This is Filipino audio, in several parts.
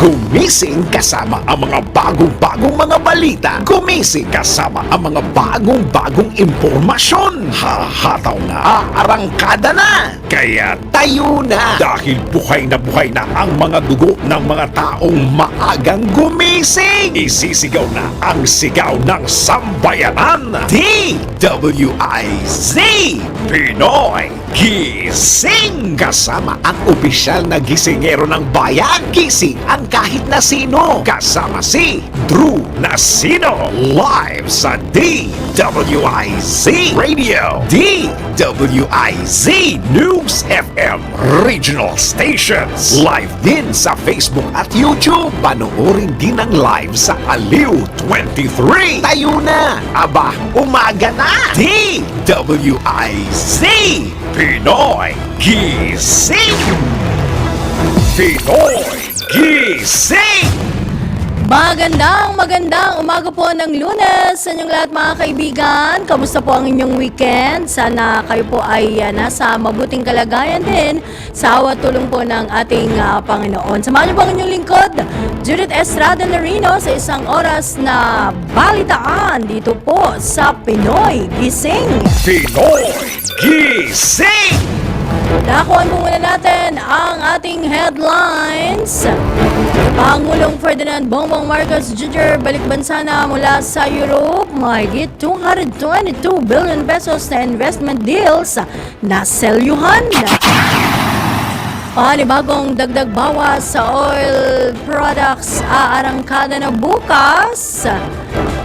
Gumising kasama ang mga bagong-bagong mga balita. Gumising kasama ang mga bagong-bagong impormasyon. Hahataw na, aarangkada na. Kaya tayo na. Dahil buhay na ang mga dugo ng mga taong maagang gumising. Isisigaw na ang sigaw ng sambayanan. DWIZ Pinoy Gising. Kasama ang opisyal na gisingero ng bayan. Gising ang kahit na sino. Kasama si Drew Nasino. Live sa DWIZ Radio, DWIZ News FM Regional Stations. Live din sa Facebook at YouTube. Panoorin din ang live sa Aliw 23. Tayo na. Aba, umaga na. DWIZ Pinoy Gising. Pinoy Gising. Magandang umaga po ng Lunes sa inyong lahat mga kaibigan. Kamusta po ang inyong weekend? Sana kayo po ay nasa mabuting kalagayan din sa awa tulong po ng ating Panginoon. Samahan niyo po ang inyong lingkod, Judith Estrada Narino, sa isang oras na balitaan dito po sa Pinoy Gising. Pinoy Gising. Nakuhan po muna natin ang ating headlines. Pangulong Ferdinand Bongbong Marcos Jr. balik bansa na mula sa Europe. Mahigit 222 billion pesos na investment deals na selyuhan. Panibagong dagdag bawas sa oil products aarangkada na bukas.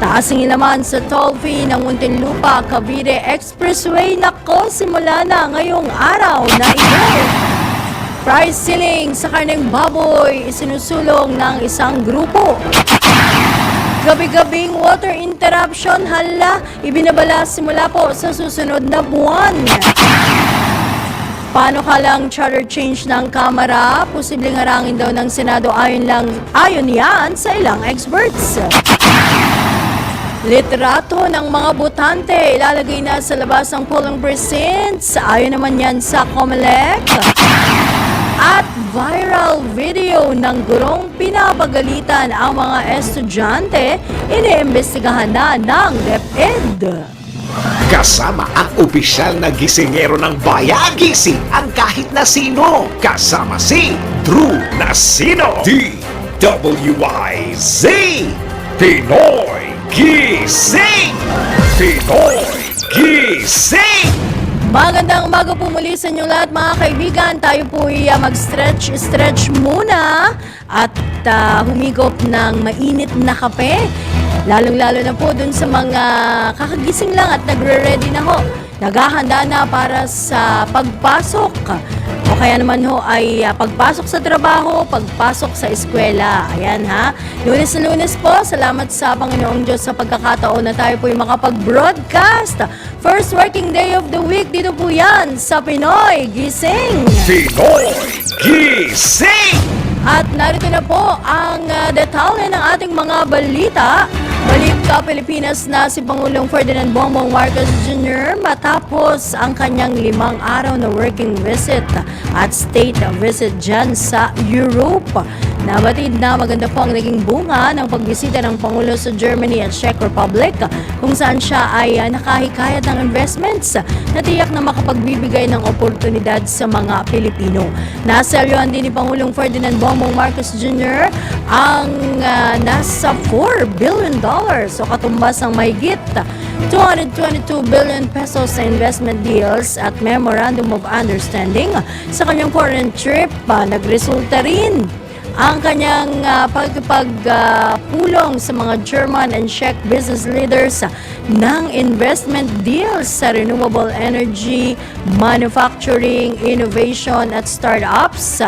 Taasingin naman sa toll fee ng Muntinlupa Cavite Expressway. Nako, simula na ngayong araw na ito. Price ceiling sa karneng baboy isinusulong ng isang grupo. Gabi-gabing water interruption, hala, ibinabala simula po sa susunod na buwan. Paano kalang charter change ng Kamara? Posibleng harangin daw ng Senado ayon yan sa ilang experts. Litrato ng mga botante ilalagay na sa labas ng polling precincts. Ayon naman yan sa COMELEC. At viral video ng gurong pinapagalitan ang mga estudyante, iniimbestigahan na ng DepEd. Kasama ang opisyal na gisingero ng bayan. Gising ang kahit na sino. Kasama si Drew Nasino. DWIZ Pinoy Gising. Pinoy Gising. Magandang umaga po muli sa inyong lahat mga kaibigan. Tayo po ay mag-stretch muna at humigop ng mainit na kape. Lalong-lalo na po dun sa mga kakagising lang at nagre-ready na ho. Naghahanda na para sa pagpasok. O kaya naman ho ay pagpasok sa trabaho, pagpasok sa eskwela. Ayan ha. Lunes na Lunes po. Salamat sa Panginoong Diyos sa pagkakataon na tayo po ay makapag-broadcast. First working day of the week. Dito po yan sa Pinoy Gising. Pinoy Gising. At narito na po ang detalye ng ating mga balita. Balik ka Pilipinas na si Pangulong Ferdinand Bongbong Marcos Jr. matapos ang kanyang 5 araw na working visit at state visit dyan sa Europe. Nabatid na maganda po ang naging bunga ng pagbisita ng Pangulo sa Germany at Czech Republic kung saan siya ay nakahikayat ng investments na tiyak na makapagbibigay ng oportunidad sa mga Pilipino. Naselyuhan din ni Pangulong Ferdinand Bongbong Marcos Jr. ang nasa $4 billion o katumbas ng mahigit 222 billion pesos sa investment deals at Memorandum of Understanding sa kanyang foreign trip. Nagresulta rin ang kanyang pagpulong sa mga German and Czech business leaders ng investment deals sa renewable energy, manufacturing, innovation at startups.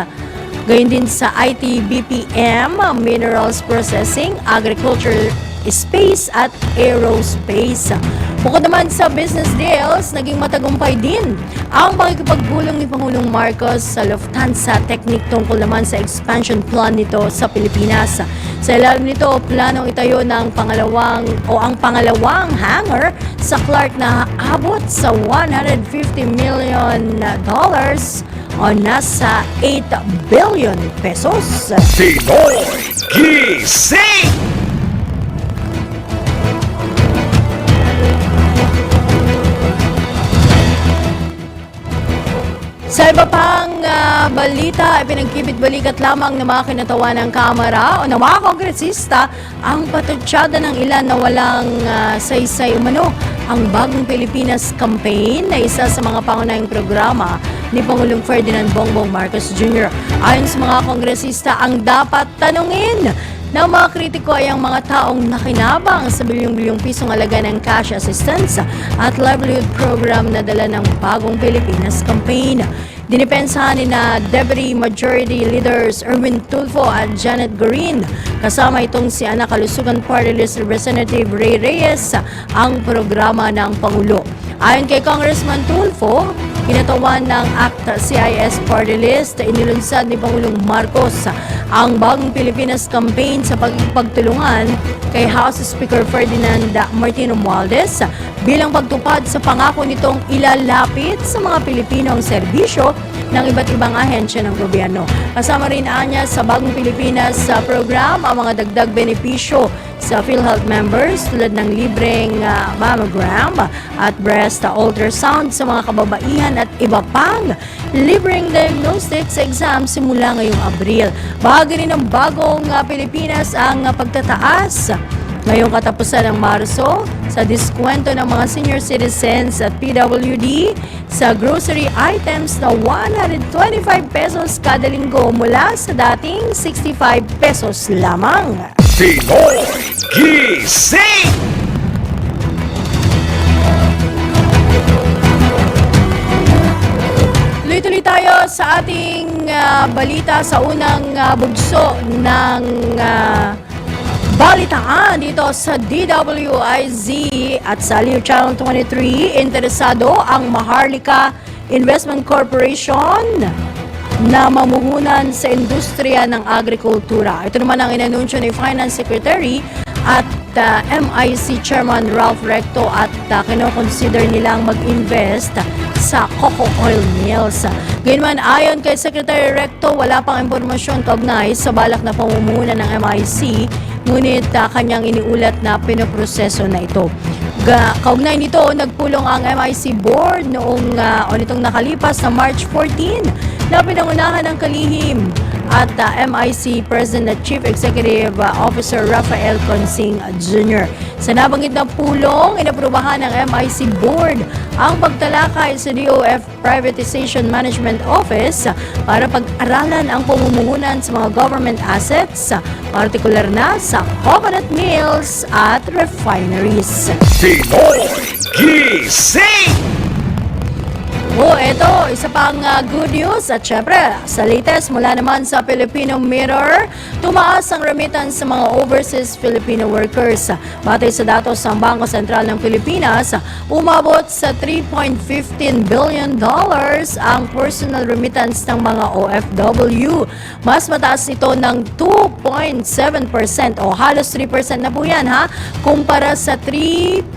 Gayon din sa IT, BPM, minerals processing, agriculture, space at aerospace. Bukod naman sa business deals, naging matagumpay din ang pakikipagpulong ni Pangulong Marcos sa Lufthansa Technic tungkol naman sa expansion plan nito sa Pilipinas. Sa ilalim nito, planong itayo ng ang pangalawang hangar sa Clark na abot sa $150 million o nasa 8 billion pesos. Pinoy gising! Sa iba pang balita, pinagkibit-balikat lamang ng mga kinatawan ng Kamara o ng mga kongresista ang patutsada ng ilan na walang saysay umano ang Bagong Pilipinas Campaign na isa sa mga pangunahing programa ni Pangulong Ferdinand Bongbong Marcos Jr. Ayon sa mga kongresista, ang dapat tanungin ng mga kritiko ay ang mga taong nakinabang sa bilyong-bilyong pisong halaga ng cash assistance at livelihood program na dala ng Bagong Pilipinas Campaign. Dinipensahan ni na Deputy Majority Leaders Erwin Tulfo at Janet Gorin kasama itong si Anak Kalusugan Party List Representative Ray Reyes ang programa ng Pangulo. Ayon kay Congressman Tulfo, kinatawan ng ACT-CIS Party List, inilunsad ni Pangulong Marcos ang Bagong Pilipinas Campaign sa pagtulungan kay House Speaker Ferdinand Martin Romualdez bilang pagtupad sa pangako nitong ilalapit sa mga Pilipino ang serbisyo ng iba't ibang ahensya ng gobyerno. Kasama rin anya sa Bagong Pilipinas program ang mga dagdag benepisyo sa PhilHealth members tulad ng libreng mammogram at breast ultrasound sa mga kababaihan at iba pang libreng diagnostics exam simula ngayong Abril. Bahagi rin ng Bagong Pilipinas ang pagtataas ngayong katapusan ng Marso sa diskwento ng mga senior citizens at PWD sa grocery items na 125 pesos kada linggo mula sa dating 65 pesos lamang. Pinoy gising! Tuloy-tuloy tayo sa ating balita sa unang bugso ng balitaan dito sa DWIZ at sa Live Channel 23. Interesado ang Maharlika Investment Corporation na mamuhunan sa industriya ng agrikultura. Ito naman ang inanunsyo ni Finance Secretary at MIC Chairman Ralph Recto at kinoconsider nilang mag-invest sa cocoa oil mills. Gayunman, ayon kay Secretary Recto, wala pang impormasyon kaugnay sa balak na pamumuhunan ng MIC, ngunit kanyang iniulat na pinoproseso na ito. Kaugnay nito, nagpulong ang MIC Board nitong nakalipas na March 14 na pinangunahan ng kalihim at MIC President at Chief Executive Officer Rafael Consing Jr. Sa nabanggit na pulong, inaprubahan ng MIC Board ang pagtalakay sa DOF Privatization Management Office para pag-aralan ang pamumuhunan sa mga government assets, partikular na sa coconut mills at refineries. Pinoy gising! Ito, isa pang good news at syempre, sa latest mula naman sa Filipino Mirror, tumaas ang remittance sa mga overseas Filipino workers. Batay sa datos ng Bangko Sentral ng Pilipinas, umabot sa $3.15 billion ang personal remittance ng mga OFW. Mas mataas ito ng 2.7% o halos 3% na po yan kumpara sa $3.07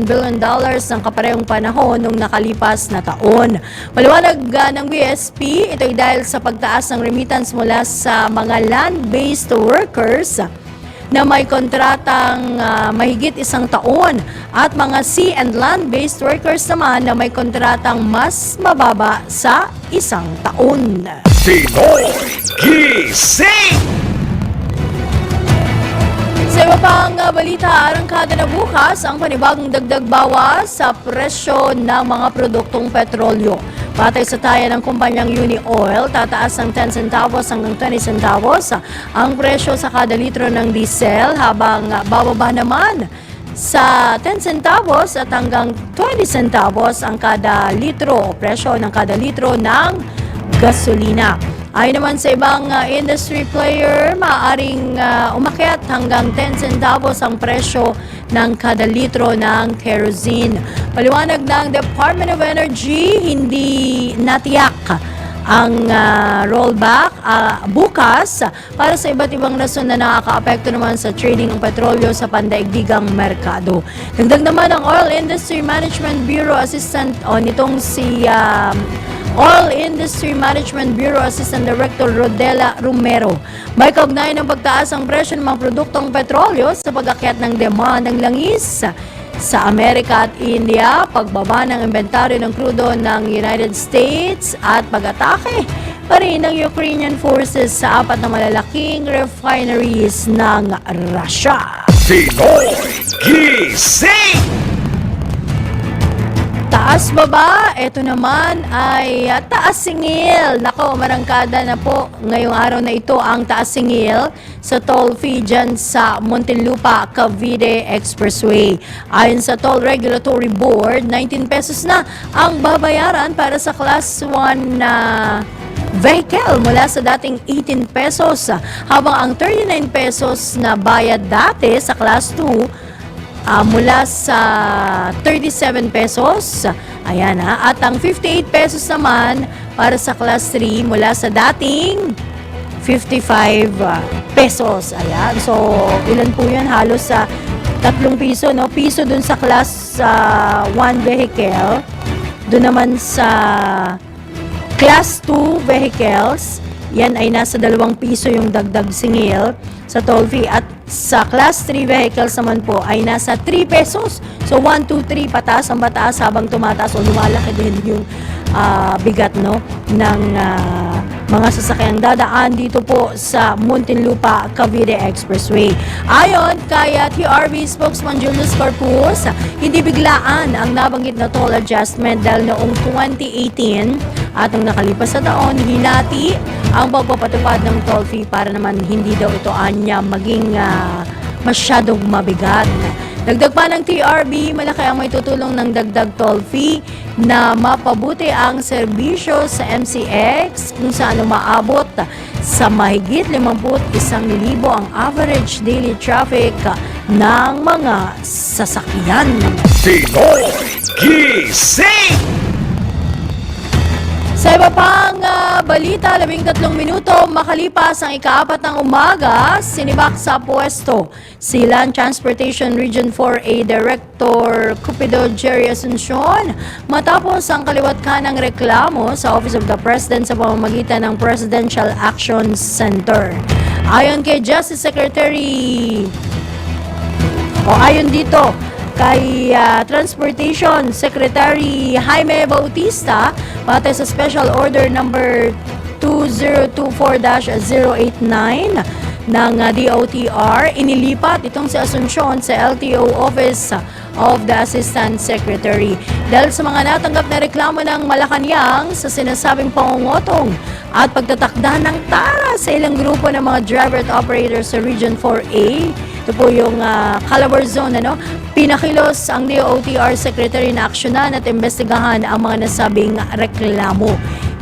billion ng kaparehong panahon nung nakalipas na taon. Paliwanag ng BSP, ito ay dahil sa pagtaas ng remittance mula sa mga land-based workers na may kontratang mahigit isang taon at mga sea and land-based workers naman na may kontratang mas mababa sa isang taon. Pinoy gising! Sa iba pang balita, arangkada na bukas ang panibagong dagdag bawas sa presyo ng mga produktong petrolyo. Batay sa taya ng kumpanyang Uni Oil, tataas ng 10 centavos hanggang 20 centavos ang presyo sa kada litro ng diesel, habang bababa naman sa 10 centavos at hanggang 20 centavos ang kada litro o presyo ng kada litro ng gasolina. Ayon naman sa ibang industry player, maaaring umakyat hanggang 10 centavos ang presyo ng kada litro ng kerosene. Paliwanag ng Department of Energy, hindi natiyak ang rollback bukas para sa iba't ibang rason na nakakaapekto naman sa trading ng petrolyo sa pandaigdigang merkado. Dagdag naman ang Oil Industry Management Bureau Assistant nitong si Oil Industry Management Bureau Assistant Director Rodela Romero. May kaugnay ng pagtaas ang presyo ng mga produktong petrolyo sa pag-akyat ng demand ng langis sa Amerika at India, pagbaba ng inventaryo ng krudo ng United States at pag-atake pa rin ng Ukrainian forces sa 4 na malalaking refineries ng Russia. Pinoy Gising! Taas baba, ito naman ay taas singil. Nako, marangkada na po ngayong araw na ito ang taas singil sa toll fee dyan sa Muntinlupa, Cavite Expressway. Ayon sa Toll Regulatory Board, 19 pesos na ang babayaran para sa Class 1 na vehicle mula sa dating 18 pesos, habang ang 39 pesos na bayad dati sa Class 2 mula sa 37 pesos. Ayan at ang 58 pesos naman para sa Class 3 mula sa dating 55 pesos. Ayan. So, ilan po yan? Halos sa 3 piso, no? Piso dun sa Class 1 vehicle. Dun naman sa Class 2 vehicles, yan ay nasa 2 piso yung dagdag singil sa toll fee, at sa Class 3 vehicles naman po ay nasa 3 pesos. So 1, 2, 3 pataas ang bataas habang tumataas o lumalaki din yung bigat, no, ng mga sasakyang dadaan dito po sa Muntinlupa Cavite Expressway. Ayon kay TRB spokesman Julius Corpus, hindi biglaan ang nabanggit na toll adjustment dahil noong 2018 at ang nakalipas na taon, hinati ang pagpapatupad ng toll fee para naman hindi daw ito anya maging masyadong mabigat. Dagdag pa ng TRB, malaki ang may tutulong ng dagdag toll fee na mapabuti ang serbisyo sa MCX kung saan umaabot sa mahigit 51,000 ang average daily traffic ng mga sasakyan. Pinoy Gising! Sa iba pang balita, 13 minuto makalipas ang ika-4 ng umaga, sinibak sa pwesto si Land Transportation Region 4A Director Cupido Jerry Asuncion matapos ang kaliwat kanang reklamo sa Office of the President sa pamamagitan ng Presidential Action Center. Ayon kay Justice Secretary ayon dito kay Transportation Secretary Jaime Bautista, batay sa Special Order number 2024-089 ng DOTR, inilipat itong si Asuncion sa LTO Office of the Assistant Secretary. Dahil sa mga natanggap na reklamo ng Malacanang sa sinasabing pangungutong at pagtatakda ng tara sa ilang grupo ng mga driver at operators sa Region 4A, ito po yung Calabar Zone, pinakilos ang DOTR Secretary na aksyonan at imbestigahan ang mga nasabing reklamo.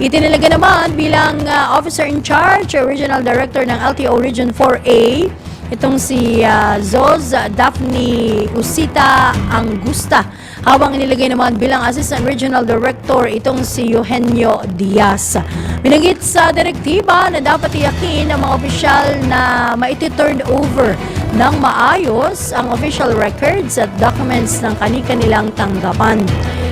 Itinalaga naman bilang Officer in Charge, Regional Director ng LTO Region 4A, itong si Zoz Daphne Usita Angusta, habang inilagay naman bilang Assistant Regional Director itong si Eugenio Diaz. Binanggit sa direktiba na dapat iyakin ng mga opisyal na maiti-turn over ng maayos ang official records at documents ng kani-kanilang tanggapan.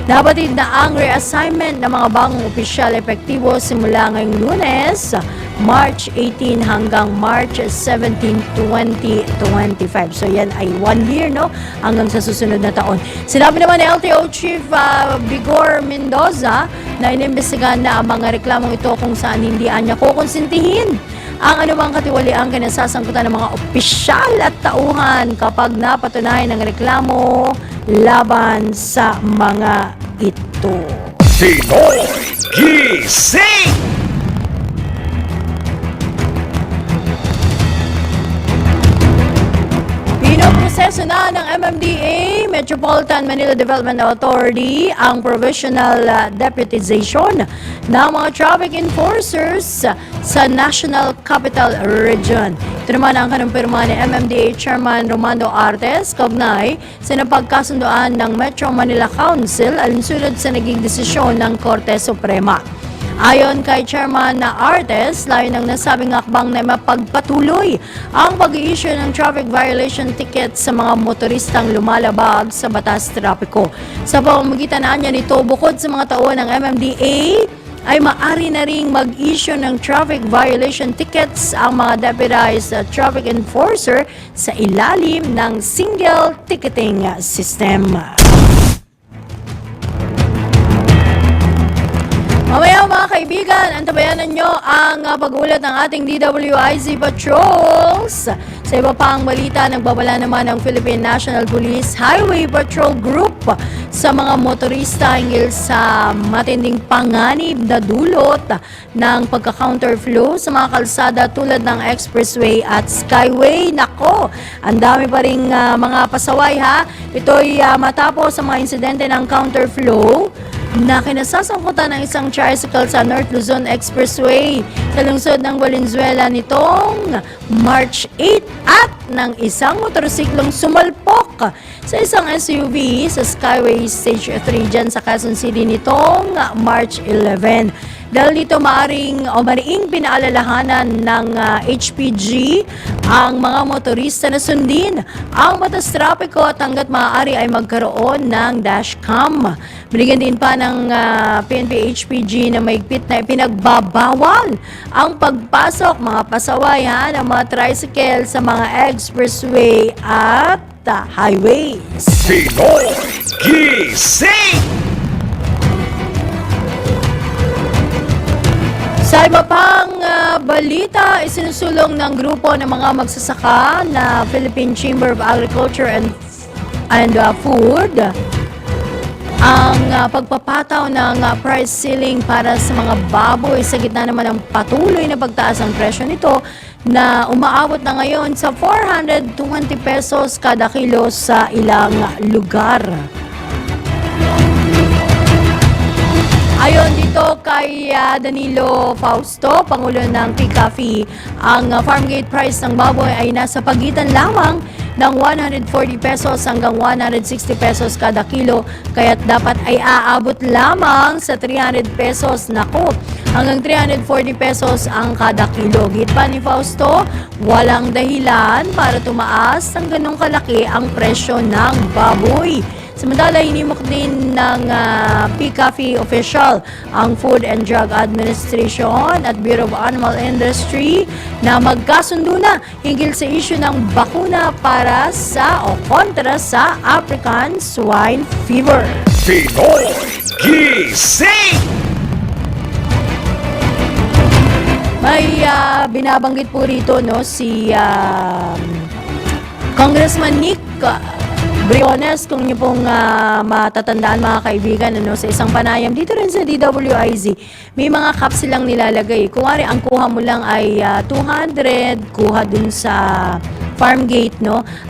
Nabatid na ang reassignment ng mga bagong opisyal epektibo simula ngayong Lunes, March 18 hanggang March 17, 2025. So yan ay 1 year, hanggang sa susunod na taon. Sinabi naman ni LTO Chief Vigor Mendoza na inimbestigahan na ang mga reklamong ito kung saan hindi anya kukonsintihin ang anumang katiwaliang kinasasangkutan ng mga opisyal at tauhan kapag napatunayan ng reklamo laban sa mga ito. Pinoy Gising! Pinoproseso na ng MMDA, Metropolitan Manila Development Authority, ang provisional deputization ng mga traffic enforcers sa National Capital Region. Ito naman ang kanumpirma ni MMDA Chairman Romando Artes kaugnay sa napagkasunduan ng Metro Manila Council alinsunod sa naging desisyon ng Korte Suprema. Ayon kay Chairman na Artes, layo ng nasabing akbang na mapagpatuloy ang pag-i-issue ng traffic violation ticket sa mga motoristang lumalabag sa batas trapiko. Sa pamamagitan niya nito, bukod sa mga tauhan ng MMDA, ay maaari na ring mag-issue ng traffic violation tickets ang mga deputized traffic enforcer sa ilalim ng single ticketing system. Mamaya mga kaibigan, antabayanan nyo ang pag-ulat ng ating DWIZ Patrols. Sa iba pang balita, nagbabala naman ng Philippine National Police Highway Patrol Group sa mga motorista hinggil sa matinding panganib na dulot ng pagka-counterflow sa mga kalsada tulad ng expressway at skyway. Nako, ang dami pa ring mga pasaway ha. Ito'y matapos sa mga insidente ng counterflow na kinasasangkutan ng isang tricycle sa North Luzon Expressway sa lungsod ng Valenzuela nitong March 8 at ng isang motorsiklong sumalpok sa isang SUV sa Skyway Stage 3 dyan sa Quezon City nitong March 11. Dahil dito mariing pinaalalahanan ng HPG ang mga motorista na sundin ang batas trapiko at hanggat maaari ay magkaroon ng dashcam. Binigyan din pa ng PNP HPG na mahigpit na ipinagbabawal ang pagpasok mga pasaway ng mga tricycle sa mga expressway at highways. Pinoy Gising! Sa iba pang balita, isinusulong ng grupo ng mga magsasaka na Philippine Chamber of Agriculture and Food ang pagpapataw ng price ceiling para sa mga baboy sa gitna naman ng patuloy na pagtaas ng presyo nito na umaabot na ngayon sa 420 pesos kada kilo sa ilang lugar. Ayon dito kay Danilo Fausto, Pangulo ng PCAFI, ang farm gate price ng baboy ay nasa pagitan lamang ng 140 pesos hanggang 160 pesos kada kilo, kaya't dapat ay aabot lamang sa 300 pesos, naku, hanggang 340 pesos ang kada kilo. Git pa ni Fausto, walang dahilan para tumaas ng ganong kalaki ang presyo ng baboy. Samantala, hinimok din ng PCAFI official ang Food and Drug Administration at Bureau of Animal Industry na magkasundo na hinggil sa issue ng bakuna para sa o kontra sa African Swine Fever. Pinoy Gising! May binabanggit po rito si Congressman Nick Briones, kung niyo pong matatandaan mga kaibigan, sa isang panayam dito rin sa DWIZ, may mga cups silang nilalagay. Kung ang kuha mo lang ay 200, kuha dun sa farm gate,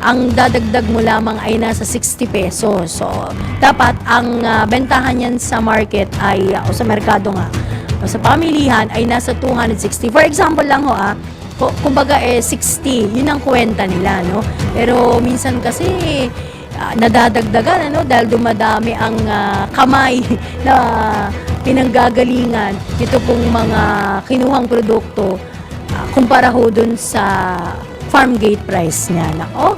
ang dadagdag mo lamang ay nasa 60 pesos. So, dapat ang bentahan yan sa market ay, o sa merkado nga, o sa pamilihan ay nasa 260. For example lang kumbaga 60, yun ang kwenta nila, Pero minsan kasi nadadagdagan, dahil dumadami ang kamay na pinanggagalingan ito pong mga kinuhang produkto kumpara ho dun sa farm gate price niya. Nako,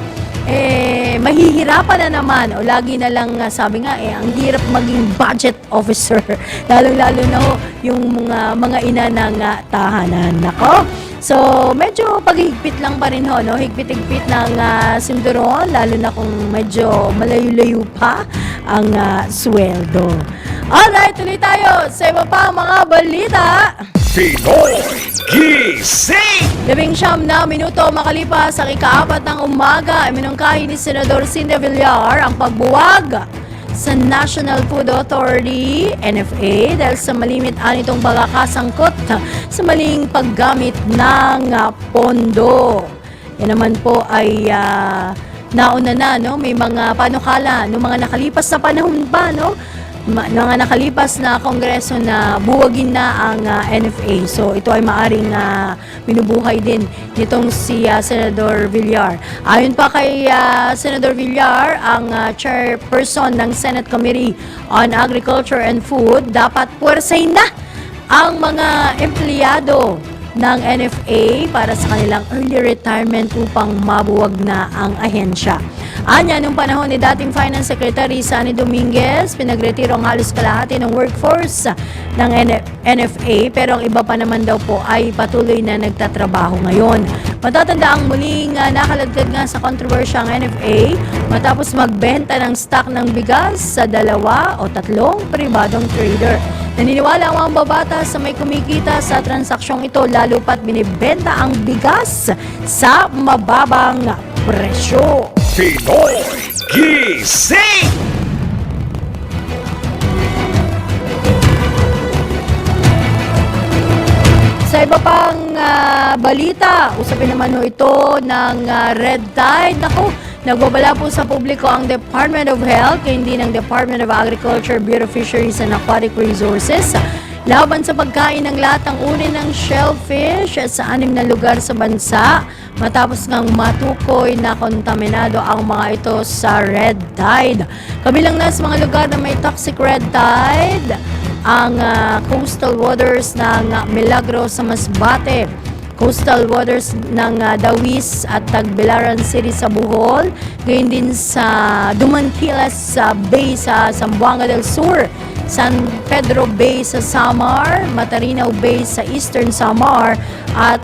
mahihirapan na naman o lagi na lang sabi nga ang hirap maging budget officer lalo-lalo na yung mga ina ng tahanan. Nako, so medyo paghigpit lang pa rin higpit-higpit ng sinturon lalo na kung medyo malayo-layo pa ang sweldo. Alright, tuloy tayo sa iba pa mga balita. Pinoy Gising! 19 na minuto makalipas sa ika-4 ng umaga ay minungkahi ni Senador Cynthia Villar ang pagbuwag sa National Food Authority, NFA, dahil sa malimit anitong pagkakasangkot sa maling paggamit ng pondo. Yan naman po ay nauna na, may mga panukala noong mga nakalipas na panahon pa, mga nakalipas na kongreso na buwagin na ang NFA. So ito ay maaring binubuhay din nitong si Senador Villar. Ayon pa kay Senador Villar, ang chairperson ng Senate Committee on Agriculture and Food, dapat puwersahin na ang mga empleyado ng NFA para sa kanilang early retirement upang mabuwag na ang ahensya. Anya, nung panahon ni dating Finance Secretary Sani Dominguez, pinagretiro ang halos kalahati ng workforce ng NFA, pero ang iba pa naman daw po ay patuloy na nagtatrabaho ngayon. Matatanda ang muling nakaladkad nga sa kontrobersya ang NFA matapos magbenta ng stock ng bigas sa 2 o 3 pribadong trader. Naniniwala ang mga babatas sa may kumikita sa transaksyong ito lalo pat binibenta ang bigas sa mababang presyo. Pinoy Gising! Sa iba pang balita, usapin naman ito ng Red Tide. Naku, nagbabala po sa publiko ang Department of Health, hindi ng Department of Agriculture, Bureau of Fisheries and Aquatic Resources laban sa pagkain ng lahat ng uri ng shellfish sa 6 na lugar sa bansa matapos ngang matukoy na kontaminado ang mga ito sa red tide. Kabilang na sa mga lugar na may toxic red tide, ang coastal waters ng Milagros sa Masbate, coastal waters ng Dawis at Tagbilaran City sa Bohol, gayon din sa Dumanquilas Bay sa Zamboanga del Sur, San Pedro Bay sa Samar, Matarinaw Bay sa Eastern Samar at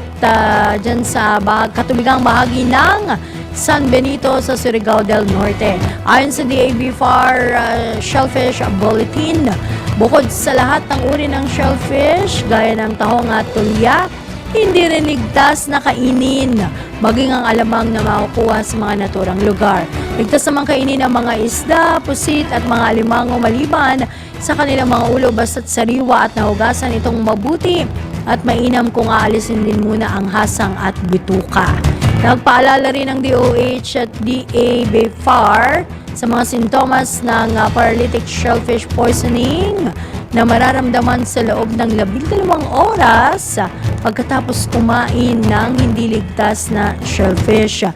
dyan sa katubigang bahagi ng San Benito sa Surigao del Norte. Ayon sa DABFAR Shellfish Bulletin, bukod sa lahat ng uri ng shellfish gaya ng tahong at tulya, hindi rin ligtas na kainin, maging ang alamang na makukuha sa mga naturang lugar. Ligtas naman kainin ang mga isda, pusit at mga alimango maliban sa kanilang mga ulo basta't sariwa at nahugasan itong mabuti at mainam kung aalisin din muna ang hasang at bituka. Nagpaalala rin ng DOH at DABFAR sa mga sintomas ng paralytic shellfish poisoning na mararamdaman sa loob ng 12 oras pagkatapos kumain ng hindi ligtas na shellfish.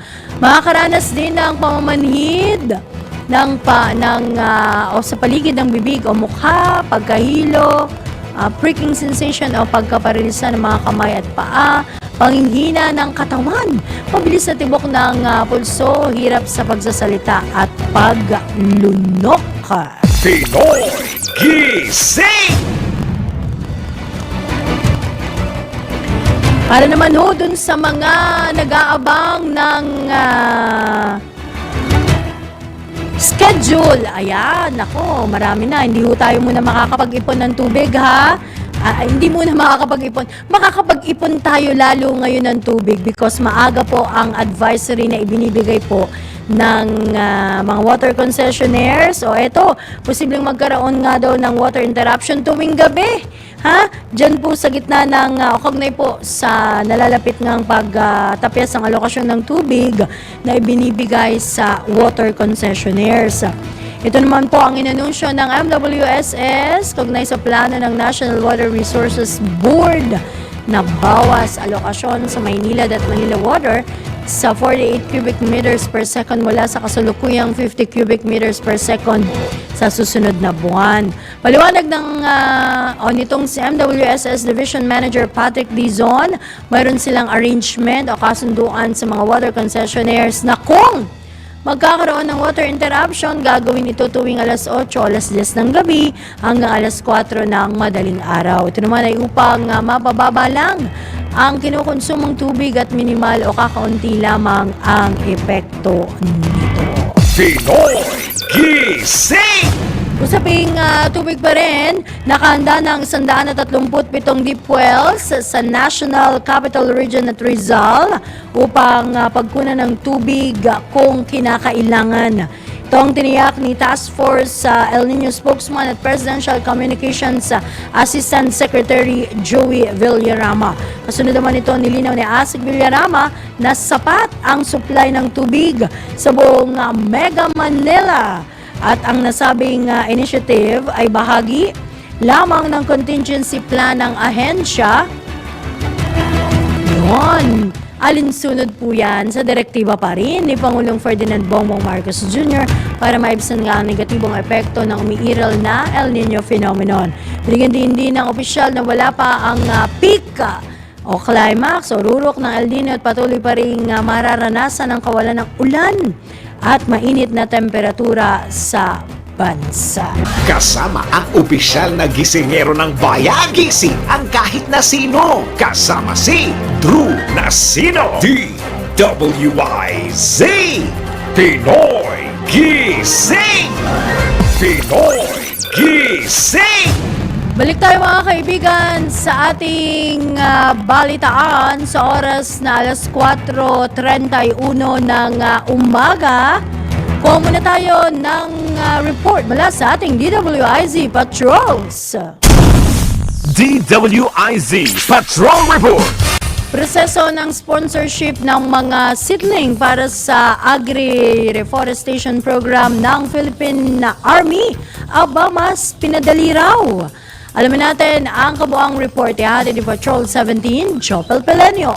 Makakaranas din ng pamamanhid sa paligid ng bibig o mukha, pagkahilo, pricking sensation o pagkaparilisa ng mga kamay at paa, panghihina ng katawan, mabilis na tibok ng pulso, hirap sa pagsasalita at paglunok. Pinoy Gising! Para naman ho dun sa mga nag-aabang ng schedule. Ayan, nako, marami na. Hindi ho tayo muna makakapag-ipon ng tubig, ha? Hindi muna makakapag-ipon. Makakapag-ipon tayo lalo ngayon ng tubig because maaga po ang advisory na ibinibigay po ng mga water concessionaires. O eto, posibleng magkaroon nga daw ng water interruption tuwing gabi. Ha? Diyan po sa gitna ng kaugnay po sa nalalapit ng pagtapyas ng alokasyon ng tubig na ibinibigay sa water concessionaires. Ito naman po ang inanunsyo ng MWSS kaugnay sa plano ng National Water Resources Board na bawas alokasyon sa Maynilad at Manila Water sa 48 cubic meters per second mula sa kasalukuyang 50 cubic meters per second sa susunod na buwan. Paliwanag nitong si MWSS Division Manager Patrick Dizon, mayroon silang arrangement o kasunduan sa mga water concessionaires na kung magkakaroon ng water interruption, gagawin ito tuwing alas 8, alas 10 ng gabi hanggang alas 4 ng madaling araw. Ito naman ay upang mapababa lang ang kinukonsumong tubig at minimal o kakaunti lamang ang epekto nito. Pinoy Gising! Usaping tubig pa rin, nakahanda ng 137 deep wells sa National Capital Region at Rizal upang pagkunan ng tubig kung kinakailangan. Ito ang tiniyak ni Task Force El Nino Spokesman at Presidential Communications Assistant Secretary Joey Villarama. Kasunod naman ito, nilinaw ni Asik Villarama na sapat ang supply ng tubig sa buong Mega Manila. At ang nasabing initiative ay bahagi lamang ng contingency plan ng ahensya. Yun. Alinsunod po yan sa direktiba pa rin ni Pangulong Ferdinand Bongbong Marcos Jr. para maibsan nga ang negatibong epekto ng umiiral na El Nino phenomenon. Binigyan din ng opisyal na wala pa ang peak o climax o rurok ng El Nino at patuloy pa rin mararanasan ang kawalan ng ulan at mainit na temperatura sa bansa. Kasama ang opisyal na gisingero ng bayan, gising ang kahit na sino. Kasama si Drew Nasino, DWIZ, Pinoy Gising! Pinoy Gising! Balik tayo mga kaibigan sa ating balitaan sa oras na alas 4:31 ng umaga. Kuha muna tayo ng report mula sa ating DWIZ Patrols. DWIZ Patrol Report! Proseso ng sponsorship ng mga seedling para sa Agri-Reforestation Program ng Philippine Army, aba mas pinadali raw. Alamin natin ang kabuang report ni Patrol 17, Chopel Pelenio.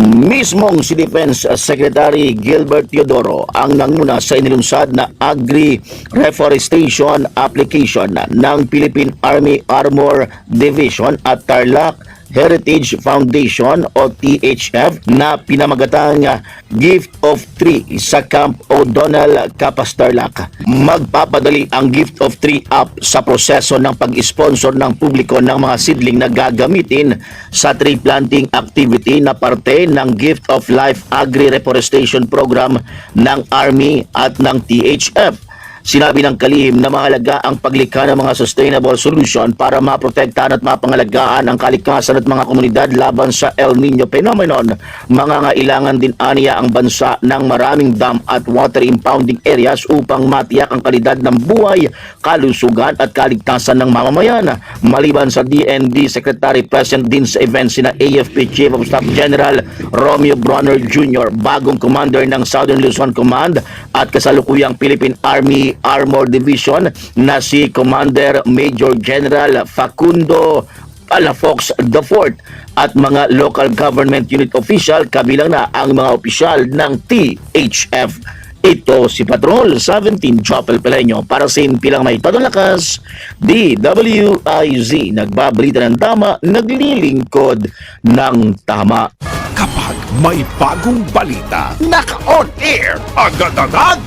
Mismong si Defense Secretary Gilbert Teodoro ang nanguna sa inilunsad na Agri-Reforestation Application ng Philippine Army Armor Division at Tarlac Heritage Foundation o THF na pinamagatang Gift of Tree sa Camp O'Donnell, Capas, Tarlac. Magpapadali ang Gift of Tree up sa proseso ng pag-sponsor ng publiko ng mga seedling na gagamitin sa tree planting activity na parte ng Gift of Life Agri-Reforestation Program ng Army at ng THF. Sinabi ng kalihim na mahalaga ang paglikha ng mga sustainable solution para maprotektahan at mapangalagaan ang kalikasan at mga komunidad laban sa El Nino phenomenon. Mangangailangan din aniya ang bansa ng maraming dam at water impounding areas upang matiyak ang kalidad ng buhay, kalusugan at kaligtasan ng mamamayan. Maliban sa DND Secretary, present din sa event sina AFP Chief of Staff General Romeo Bronner Jr., bagong commander ng Southern Luzon Command at kasalukuyang Philippine Army Armor Division na si Commander Major General Facundo Palafox IV at mga local government unit official, kabilang na ang mga opisyal ng THF. Ito si Patrol 17 Chopel Pelenyo para sa impilang may tadong lakas, DWIZ, nagbabalita ng tama, naglilingkod ng tama. Kapag may bagong balita, naka-on air, agad-agad,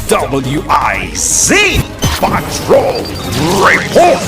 DWIZ Patrol Report!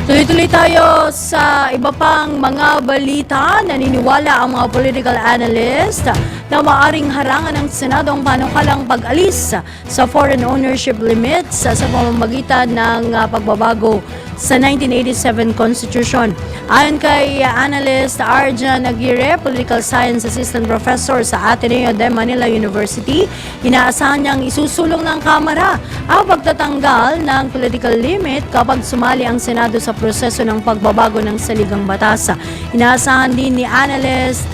Tuloy-tuloy tayo sa iba pang mga balita. Naniniwala ang mga political analyst na maaring harangan ng Senado ang panukalang pag-alis sa foreign ownership limits sa pamamagitan ng pagbabago sa 1987 Constitution. Ayon kay analyst Arjan Aguirre, Political Science Assistant Professor sa Ateneo de Manila University, inaasahan niyang isusulong ng Kamara ang pagtatanggal ng political limit kapag sumali ang Senado sa proseso ng pagbabago ng saligang batas. Inaasahan din ni analyst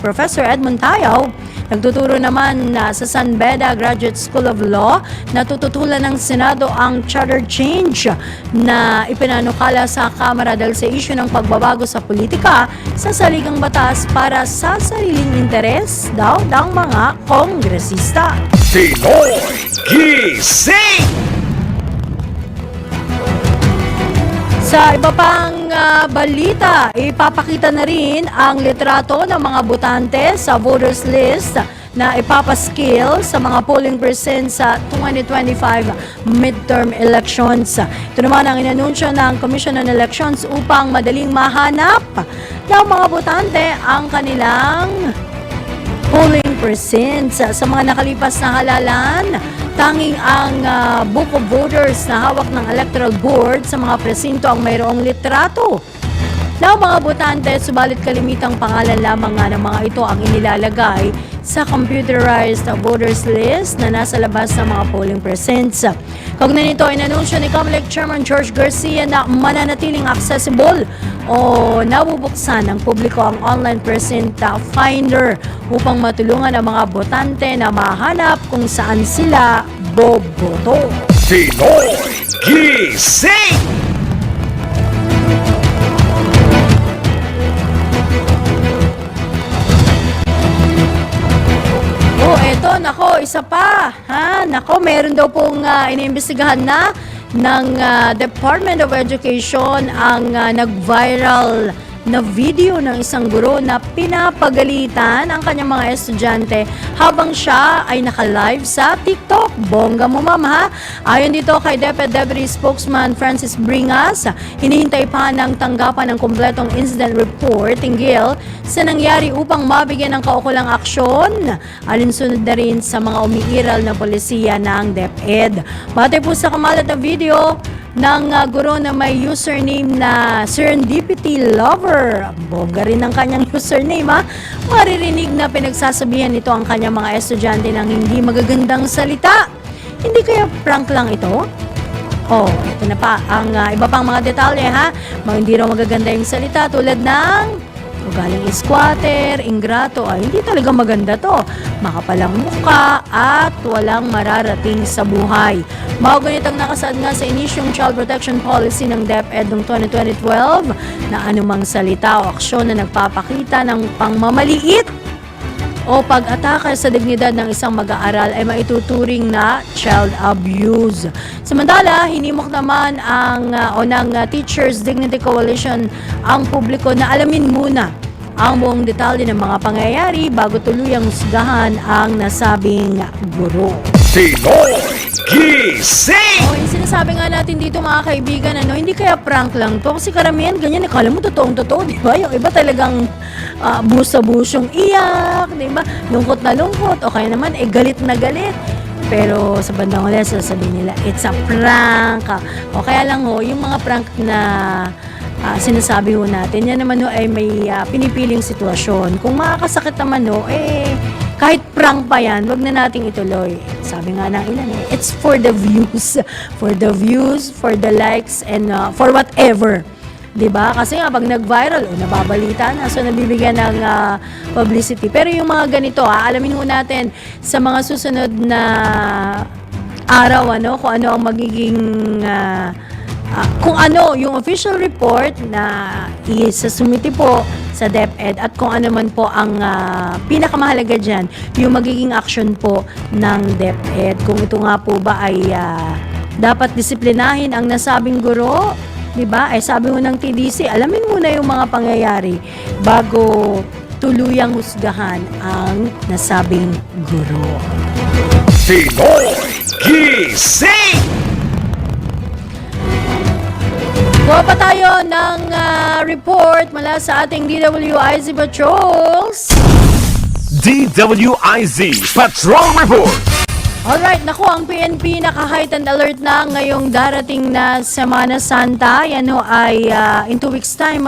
Professor Edmond Tayaw, nagtuturo naman sa San Beda Graduate School of Law, na tututulan ng Senado ang charter change na ipinanukala sa Kamara dahil sa issue ng pagbabago sa politika sa saligang batas para sa sariling interes daw ng mga kongresista. Pinoy Gising! Sa iba pang balita, ipapakita na rin ang litrato ng mga botante sa voters list na ipapaskil sa mga polling precinct sa 2025 midterm elections. Ito naman ang inanunsyo ng Commission on Elections upang madaling mahanap ng mga botante ang kanilang polling precincts. Sa mga nakalipas na halalan, tanging ang Book of Voters na hawak ng Electoral Board sa mga presinto ang mayroong litrato ng mga botante, subalit kalimitang pangalan lamang ng mga ito ang inilalagay sa computerized voters list na nasa labas ng mga polling precincts. Kaugnay nito, inanunsyo ni COMELEC Chairman George Garcia na mananatiling accessible o nabubuksan ng publiko ang online precinct finder upang matulungan ang mga botante na mahanap kung saan sila boboto. Pinoy Gising! Oh, eto, nako, isa pa. Nako, meron daw pong iniimbestigahan na ng Department of Education ang nag-viral na video ng isang guro na pinapagalitan ang kanyang mga estudyante habang siya ay naka-live sa TikTok. Bongga mo, ma'am, ha? Ayon dito kay DepEd Deputy Spokesman Francis Bringas, hinihintay pa ng tanggapan ng kumpletong incident report tinggil sa nangyari upang mabigyan ng kaukulang aksyon. Alinsunod na rin sa mga umiiral na polisiya ng DepEd. Batay po sa kamalat na video ng guro na may username na Serendipity Lover. Bongga rin ang kanyang username, ha? Maririnig na pinagsasabihan nito ang kanyang mga estudyante ng hindi magagandang salita. Hindi kaya prank lang ito? Oh, ito na pa ang iba pang mga detalye, ha? Hindi raw magaganda yung salita tulad ng ugaling squatter, ingrato, ay hindi talaga maganda to. Makapalang mukha at walang mararating sa buhay. Maugunit ang nakasaad nga sa inisyong Child Protection Policy ng DepEd noong 2012 na anumang salita o aksyon na nagpapakita ng pangmamaliit o pag-atake sa dignidad ng isang mag-aaral ay maituturing na child abuse. Samantala, hinimok naman ng Teachers Dignity Coalition ang publiko na alamin muna ang buong detalye ng mga pangyayari bago tuluyang husgahan ang nasabing guro. Pinoy Gising! Oh, yung sinasabi nga natin dito mga kaibigan, hindi kaya prank lang to. Kasi karamihan ganyan, akala mo totoong-totoo, di ba? Yung iba talagang busa-busyong iyak, di ba? Lungkot na lungkot, o kaya naman, galit na galit. Pero sa bandang huli, sasabihin nila, it's a prank. O kaya lang yung mga prank na sinasabi ho natin, yan naman ay may pinipiling sitwasyon. Kung makakasakit naman kahit prank pa yan, wag na nating ituloy. Sabi nga ng ilan it's for the views. For the views, for the likes, and for whatever. Diba? Kasi nga, pag nag-viral, nababalita na, so nabibigyan ng publicity. Pero yung mga ganito, alamin ho natin sa mga susunod na araw, kung ano ang magiging kung ano yung official report na isasumiti po sa DepEd at kung ano man po ang pinakamahalaga dyan, yung magiging action po ng DepEd. Kung ito nga po ba ay dapat disiplinahin ang nasabing guro, diba? Ay sabi mo ng TDC, alamin muna yung mga pangyayari bago tuluyang husgahan ang nasabing guro. Pinoy Gising! Kuha pa tayo ng report mula sa ating DWIZ Patrols. DWIZ Patrol Report! Alright, naku, ang PNP naka-heightened alert na ngayong darating na Semana Santa. Yan ay in 2 weeks time,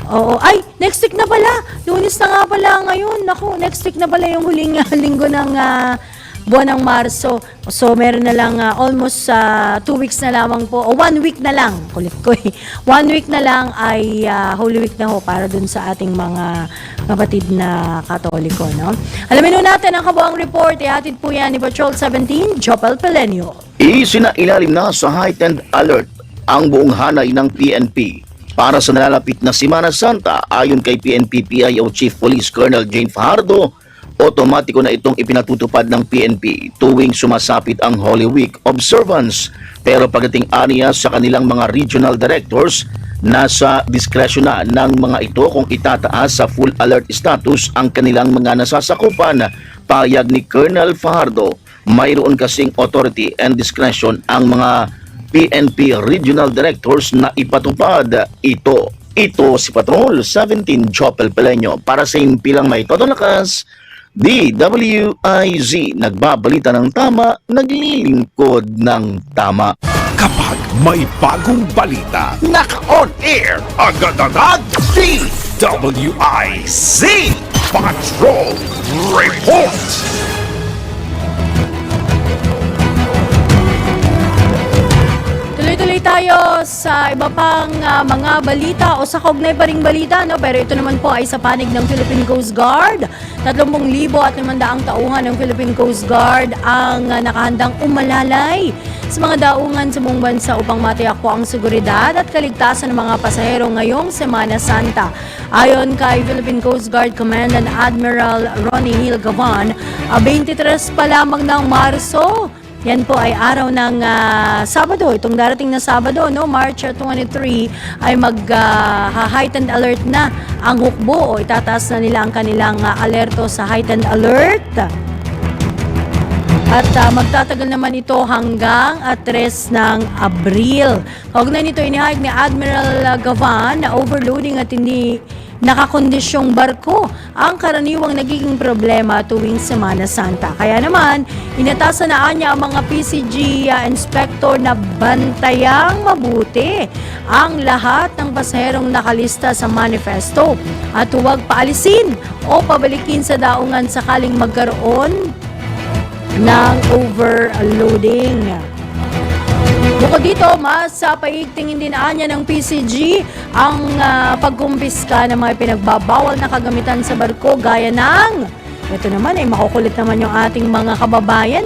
Oo, ay, next week na pala. Lunes na nga pala ngayon. Naku, next week na pala yung huling linggo ng buwan ng Marso. So, meron na lang almost 2 weeks na lamang po, o 1 week na lang, kulit ko 1 week na lang ay Holy Week na ho para dun sa ating mga kapatid na Katoliko, Alamin natin ang kabuang report. Ihatid po yan ni Patrol 17, Jopel Pelenio. Isinailalim na sa heightened alert ang buong hanay ng PNP para sa nalalapit na Semana Santa. Ayon kay PNP PIO Chief Police Colonel Jane Fajardo, otomatiko na itong ipinatutupad ng PNP tuwing sumasapit ang Holy Week observance. Pero pagdating aniya sa kanilang mga regional directors, nasa diskresyon na ng mga ito kung itataas sa full alert status ang kanilang mga nasasakupan. Payag ni Colonel Fajardo, mayroon kasing authority and discretion ang mga PNP regional directors na ipatupad ito. Ito si Patrol 17 Jopel Pelenyo para sa impilang may todo lakas. DWIZ, nagbabalita ng tama, naglilingkod ng tama. Kapag may bagong balita, naka-on air, agad-agad, DWIZ Patrol Report! Tuloy-tuloy tayo sa iba pang mga balita o sa kaugnay pa ring balita, pero ito naman po ay sa panig ng Philippine Coast Guard. 30,500 tauhan ng Philippine Coast Guard ang nakahandang umalalay sa mga daungan sa buong bansa upang matiyak po ang seguridad at kaligtasan ng mga pasahero ngayong Semana Santa. Ayon kay Philippine Coast Guard Commandant Admiral Ronnie Hill Gavan, 23 pa lamang ng Marso Yan po ay araw ng Sabado. Itong darating na Sabado, no, March 23, ay mag-heightened alert na ang hukbo o itataas na nila ang kanilang alerto sa heightened alert. At magtatagal naman ito hanggang 3 ng Abril. Kaugnay nito, inihayag ni Admiral Gavan na overloading at hindi nakakondisyong barko ang karaniwang nagiging problema tuwing Semana Santa. Kaya naman, inatasan na niya ang mga PCG inspector na bantayang mabuti ang lahat ng pasaherong nakalista sa manifesto at huwag paalisin o pabalikin sa daungan sakaling magkaroon ng overloading. Bukod dito, mas paigtingin din niya ng PCG ang pagkumpiska ng mga pinagbabawal na kagamitan sa barko gaya ng, ito naman ay makukulit naman yung ating mga kababayan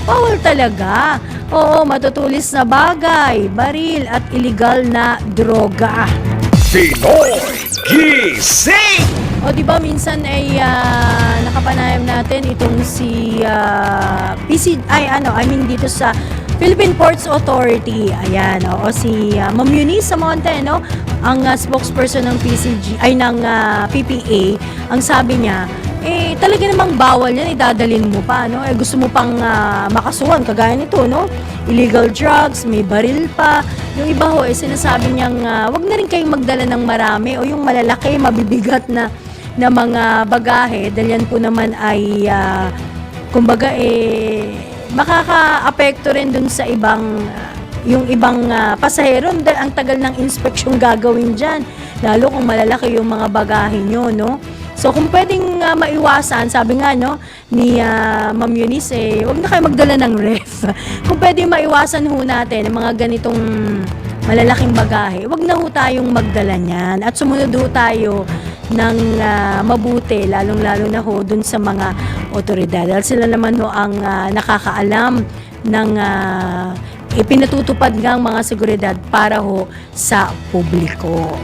bawal talaga. Oo, matutulis na bagay, baril at illegal na droga. Pinoy Gising! O di ba minsan ay nakapanayam natin itong si dito sa Philippine Ports Authority. Ayan, o si Ma'am Eunice Samonte, no? Ang spokesperson ng PCG ay ng PPA. Ang sabi niya, talaga namang bawal yan, idadalin mo pa, no? Gusto mo pang makasuhan kagaya nito, no? Illegal drugs, may baril pa. Yung iba ho, sinasabi niyang wag na rin kayong magdala ng marami o yung malalaki, mabibigat na mga bagahe dahil yan po naman ay kumbaga makaka-apekto rin dun sa ibang yung ibang pasahero dahil ang tagal ng inspeksyon gagawin dyan, lalo kung malalaki yung mga bagahe nyo, no? So kung pwedeng maiwasan, sabi nga, no, ni Ma'am Eunice, huwag na kayo magdala ng ref. Kung pwedeng maiwasan ho natin ang mga ganitong malalaking bagahe, huwag na ho tayong magdala niyan at sumunod ho tayo ng mabuti, lalong-lalo na ho dun sa mga otoridad. Dahil sila naman ho ang nakakaalam ng ipinatutupad ng mga seguridad para ho sa publiko.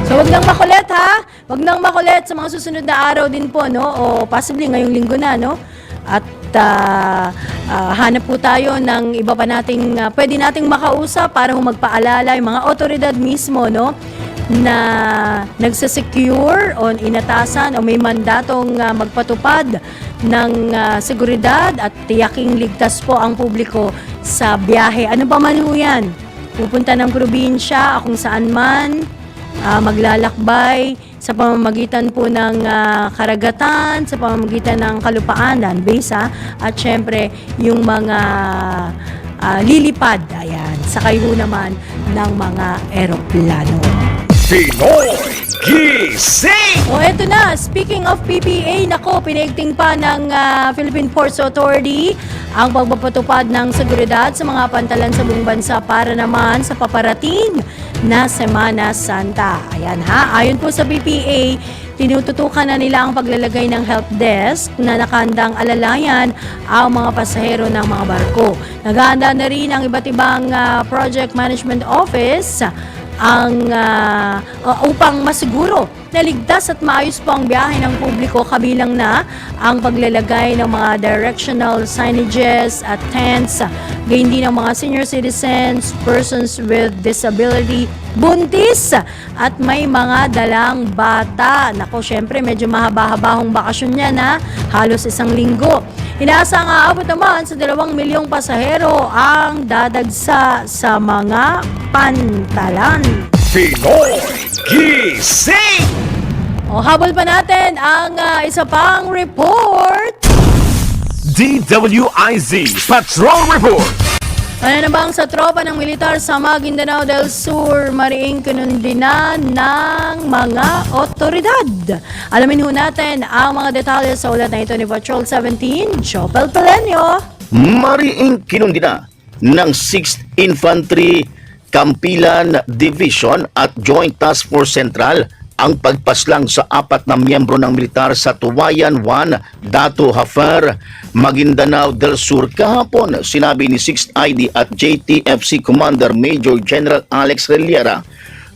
So wag nang makulit ha, wag nang makulit sa mga susunod na araw din po, no, o possibly ngayong linggo na, no, at hanap po tayo ng iba pa nating pwede nating makausap para ho magpaalala yung mga otoridad mismo, no, na nagsasecure o inatasan o may mandatong magpatupad ng seguridad at tiyaking ligtas po ang publiko sa biyahe. Ano pa man ho yan? Pupunta ng probinsya, kung saan man, maglalakbay sa pamamagitan po ng karagatan, sa pamamagitan ng kalupaan, land base, at syempre yung mga lilipad, ayan, sakay ho naman ng mga eroplano. Pinoy Gising! O eto na, speaking of PPA, nako, pinaigting pa ng Philippine Ports Authority ang pagpapatupad ng seguridad sa mga pantalan sa buong bansa para naman sa paparating na Semana Santa. Ayan ha, ayon po sa PPA, tinututukan na nila ang paglalagay ng help desk na nakandang alalayan ang mga pasahero ng mga barko. Naghahanda na rin ang iba't ibang project management office ang upang masiguro na ligtas at maayos po ang biyahe ng publiko, kabilang na ang paglalagay ng mga directional signages at tents, gayon din ng mga senior citizens, persons with disability, buntis at may mga dalang bata. Nako, syempre medyo mahaba-habahong bakasyon yan halos 1 linggo. Inaasang aabot naman sa 2 milyong pasahero ang dadagsa sa mga pantalan. Pinoy Gising! O habol pa natin ang isa pang report. DWIZ Patrol Report! Ano na bang sa tropa ng militar sa Maguindanao del Sur, mariing kinundina ng mga otoridad? Alamin ho natin ang mga detalye sa ulat na ito ni Patrol 17, Chopel Pelenio. Mariing kinundina ng 6th Infantry Campilan Division at Joint Task Force Central ang pagpaslang sa 4 na miyembro ng militar sa Tuwayan 1, Dato Hafer, Maguindanao del Sur kahapon. Sinabi ni 6th ID at JTFC Commander Major General Alex Reliera,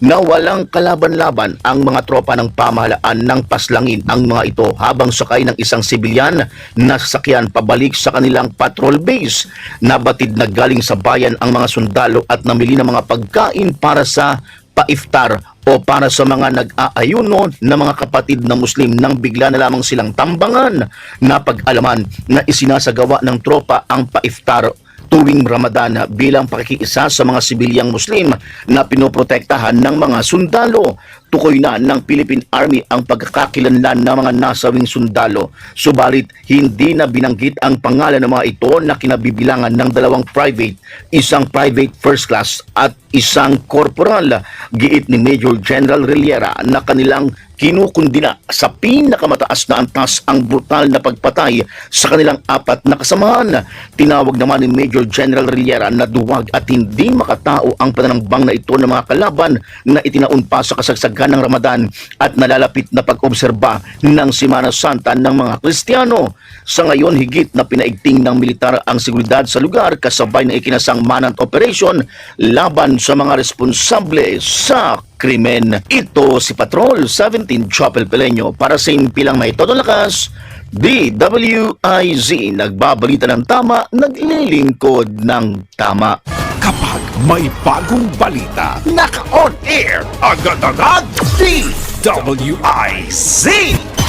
na walang kalaban-laban ang mga tropa ng pamahalaan ng paslangin ang mga ito habang sakay ng isang sibilyan na sasakyan pabalik sa kanilang patrol base. Nabatid na galing sa bayan ang mga sundalo at namili ng mga pagkain para sa paiftar o para sa mga nag-aayuno na mga kapatid na Muslim nang bigla na lamang silang tambangan na pag-alaman na isinasagawa ng tropa ang paiftar tuwing Ramadan bilang pakikiisa sa mga sibilyang Muslim na pinoprotektahan ng mga sundalo. Tukoy na ng Philippine Army ang pagkakakilanlan ng mga nasawing sundalo. Subalit, hindi na binanggit ang pangalan ng mga ito na kinabibilangan ng dalawang private, isang private first class at isang corporal. Giit ni Major General Reliera na kanilang kinukundina sa pinakamataas na antas ang brutal na pagpatay sa kanilang 4 na kasamahan. Tinawag naman ni Major General Reliera na duwag at hindi makatao ang pananambang na ito ng mga kalaban na itinaon pa sa kasagsagan ng Ramadan at nalalapit na pag-obserba ng Semana Santa ng mga Kristiyano. Sa ngayon, higit na pinaigting ng militar ang seguridad sa lugar kasabay na ikinasang manhunt operation laban sa mga responsable sa krimen. Ito si Patrol 17 Chopel Peleño para sa impilang may todo lakas. DWIZ, nagbabalita ng tama, naglilingkod ng tama. Kapag may bagong balita, naka-on air, agad-agad, DWIZ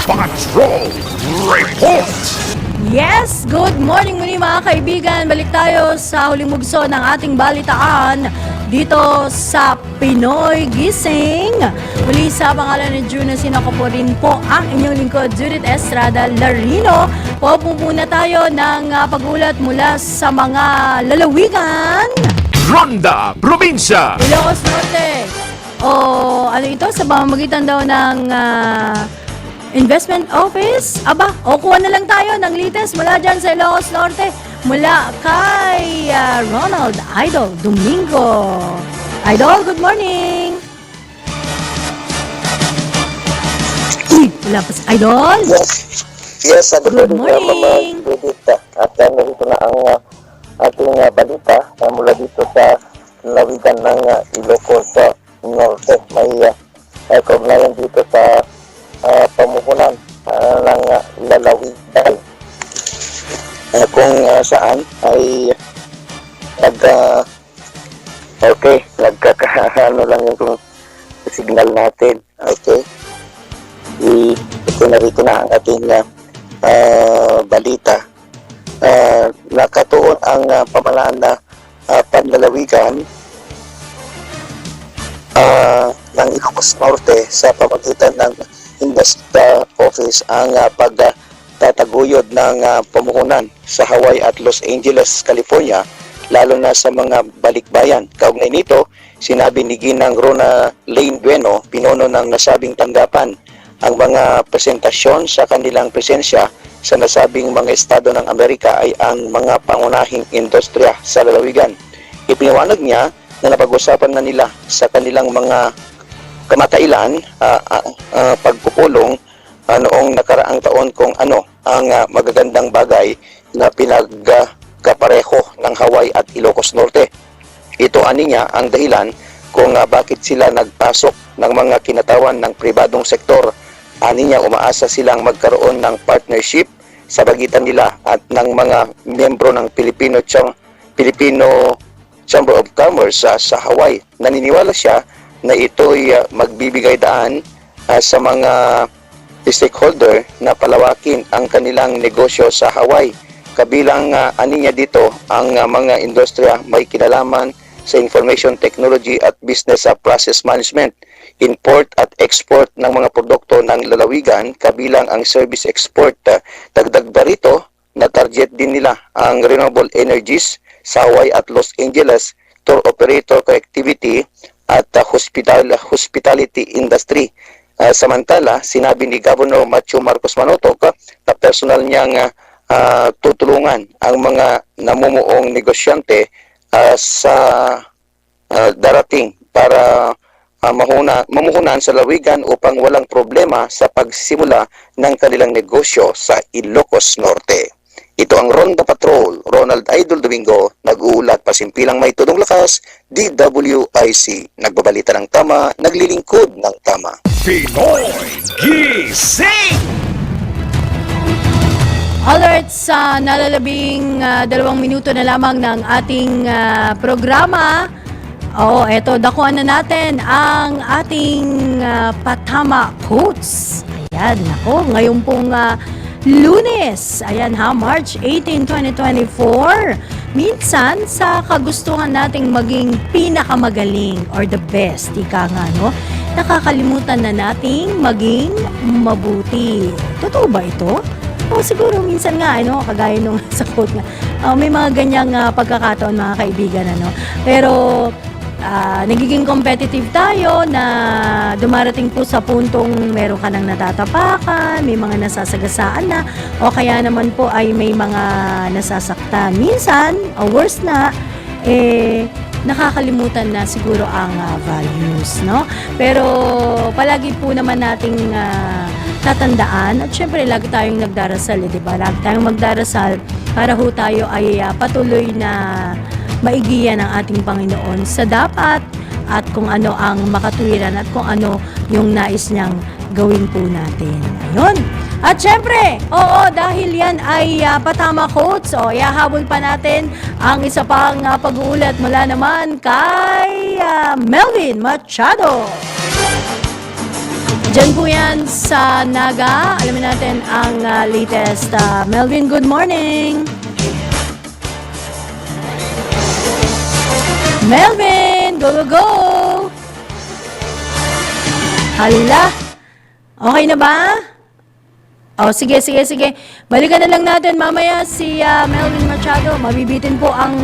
Patrol Report. Yes, good morning muli mga kaibigan. Balik tayo sa huling mugso ng ating balitaan dito sa Pinoy Gising. Muli sa pangalan ni Drew Nasino, ako po rin po ang inyong lingkod, Judith Estrada Larino. Pupuna tayo ng pagulat mula sa mga lalawigan. Ronda, Probinsya. Ilocos Norte. O ano ito? Sa pamamagitan daw ng Investment Office. Aba, o kuha na lang tayo ng latest mula dyan sa Ilocos Norte. Mula kay Ronald Idol Domingo. Idol, good morning! Wala pa si Idol? Yes, Good morning. At narito na ang ating balita mula dito sa lawigan ng Ilocos Norte. May kaugnayan dito sa pamuhunan ng lalawigan kung saan ay nagkakaano lang yung signal natin. Okay. Ito narito na ang ating balita. Nakatuon ang pamalaan na panlalawigan ng Ilocos Norte sa pamagitan ng Investment Office ang pagtataguyod ng pamuhunan sa Hawaii at Los Angeles, California, lalo na sa mga balikbayan. Kaugnay nito, sinabi ni Ginang Rona Lane Bueno, pinuno ng nasabing tanggapan, ang mga presentasyon sa kanilang presensya sa nasabing mga estado ng Amerika ay ang mga pangunahing industriya sa lalawigan. Ipiniwanag niya na napag-usapan na nila sa kanilang mga kamatailan pagpupulong noong nakaraang taon kung ano ang magagandang bagay na pinagkapareho ng Hawaii at Ilocos Norte. Ito aniya ang dahilan kung bakit sila nagpasok ng mga kinatawan ng pribadong sektor. Aniya umaasa silang magkaroon ng partnership sa pagitan nila at ng mga miyembro ng Filipino Chamber of Commerce sa Hawaii. Naniniwala siya na ito'y magbibigay daan sa mga stakeholder na palawakin ang kanilang negosyo sa Hawaii. Kabilang aniya dito ang mga industriya may kinalaman sa information technology at business process management, import at export ng mga produkto ng lalawigan, kabilang ang service export. Dagdag ba rito na target din nila ang renewable energies sa Hawaii at Los Angeles, tour operator connectivity at hospitality industry. Samantala, sinabi ni Governor Matthew Marcos Manotoc na personal niyang tutulungan ang mga namumuong negosyante sa darating para mamuhunan sa lawigan upang walang problema sa pagsimula ng kanilang negosyo sa Ilocos Norte. Ito ang Ronda Patrol, Ronald Idol Domingo, nag-uulat, pasimpilang may tudong lakas, DWIC, nagbabalita ng tama, naglilingkod ng tama. Pinoy Gising! Alert sa nalalabing 2 minuto na lamang ng ating programa. Eto, dakuan na natin ang ating patama quotes. Ayan, nako, ngayon pong Lunes, ayan ha, March 18, 2024. Minsan, sa kagustuhan nating maging pinakamagaling or the best, ika nga, no? Nakakalimutan na nating maging mabuti. Totoo ba ito? O siguro minsan nga, ano, kagaya nung sa quote nga, may mga ganyang pagkakataon mga kaibigan, ano. Pero nagiging competitive tayo na dumarating po sa puntong meron ka nang natatapakan, may mga nasasagasaan na, o kaya naman po ay may mga nasasaktan. Minsan, worse na, nakakalimutan na siguro ang values, no? Pero palagi po naman nating tatandaan, at syempre lagi tayong nagdarasal, di ba? Lagi tayong magdarasal para ho tayo ay patuloy na maigiyan ng ating Panginoon sa dapat at kung ano ang makatuwiran at kung ano yung nais niyang gawin po natin. Ayun. At syempre, dahil yan ay patama quotes, ihahabol pa natin ang isa pang pag-uulat mula naman kay Melvin Machado. Diyan po yan sa Naga. Alamin natin ang latest. Melvin, good morning! Melvin, go, go, go! Hala! Okay na ba? Sige. Balikan na lang natin mamaya si Melvin Machado. Mabibitin po ang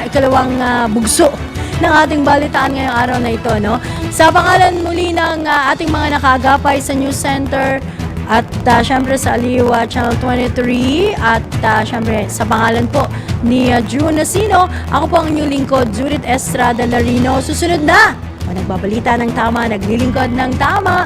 ikalawang bugso ng ating balitaan ngayong araw na ito, no? Sa pangalan muli ng ating mga nakagapay sa News Center at syempre sa Aliwa Channel 23 at syempre sa pangalan po ni Drew Nasino, ako po ang inyong lingkod, Judith Estrada Larino. Susunod na, nagbabalita ng tama, naglilingkod ng tama,